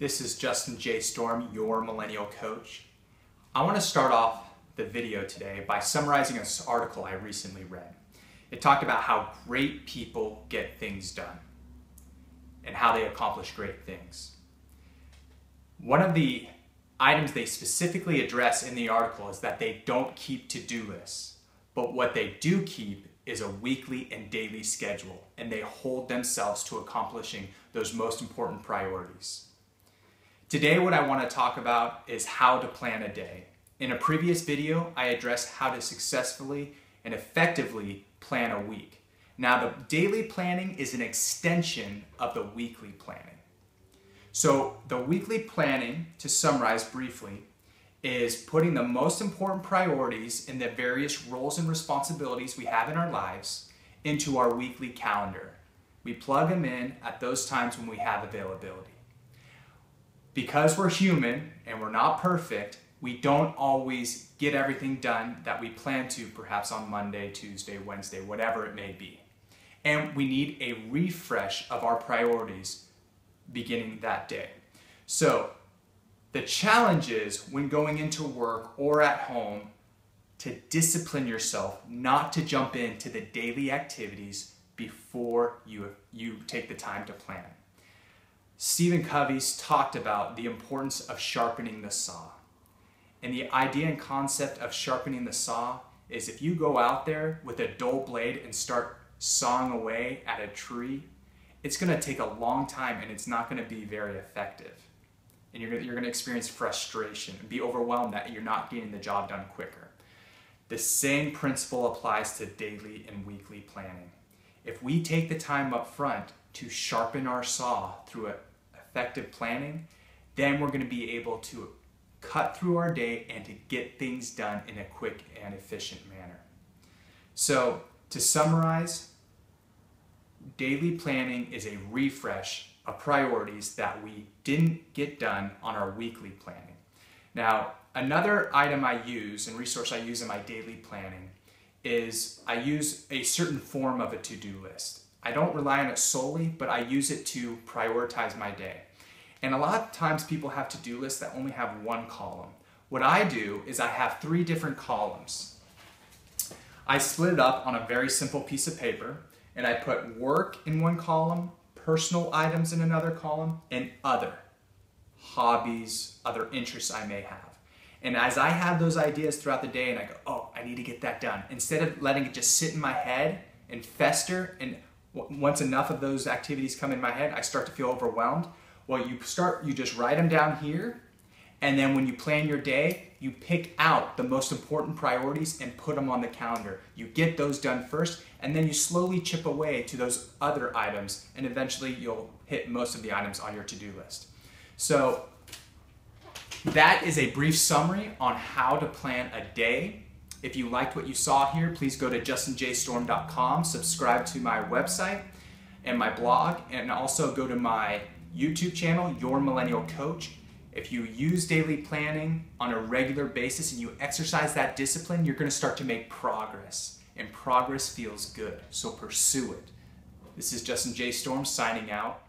This is Justin J. Storm, your Millennial coach. I want to start off the video today by summarizing an article I recently read. It talked about how great people get things done and how they accomplish great things. One of the items they specifically address in the article is that they don't keep to-do lists, but what they do keep is a weekly and daily schedule, and they hold themselves to accomplishing those most important priorities. Today, what I want to talk about is how to plan a day. In a previous video, I addressed how to successfully and effectively plan a week. Now, the daily planning is an extension of the weekly planning. So the weekly planning, to summarize briefly, is putting the most important priorities in the various roles and responsibilities we have in our lives into our weekly calendar. We plug them in at those times when we have availability. Because we're human and we're not perfect, we don't always get everything done that we plan to, perhaps on Monday, Tuesday, Wednesday, whatever it may be. And we need a refresh of our priorities beginning that day. So the challenge is when going into work or at home to discipline yourself not to jump into the daily activities before you take the time to plan. Stephen Covey's talked about the importance of sharpening the saw. And the idea and concept of sharpening the saw is if you go out there with a dull blade and start sawing away at a tree, it's going to take a long time and it's not going to be very effective. And you're going to experience frustration and be overwhelmed that you're not getting the job done quicker. The same principle applies to daily and weekly planning. If we take the time up front to sharpen our saw through effective planning, then we're going to be able to cut through our day and to get things done in a quick and efficient manner. So to summarize, daily planning is a refresh of priorities that we didn't get done on our weekly planning. Now, another item I use and resource I use in my daily planning is I use a certain form of a to-do list. I don't rely on it solely, but I use it to prioritize my day. And a lot of times people have to-do lists that only have one column. What I do is I have 3 different columns. I split it up on a very simple piece of paper, and I put work in one column, personal items in another column, and other hobbies, other interests I may have. And as I have those ideas throughout the day and I go, oh, I need to get that done, instead of letting it just sit in my head and fester, and once enough of those activities come in my head, I start to feel overwhelmed. Well, you just write them down here, and then when you plan your day, you pick out the most important priorities and put them on the calendar. You get those done first, and then you slowly chip away to those other items, and eventually you'll hit most of the items on your to-do list. So that is a brief summary on how to plan a day. If you liked what you saw here, please go to justinjstorm.com, subscribe to my website and my blog, and also go to my YouTube channel, Your Millennial Coach. If you use daily planning on a regular basis and you exercise that discipline, you're going to start to make progress, and progress feels good, so pursue it. This is Justin J. Storm signing out.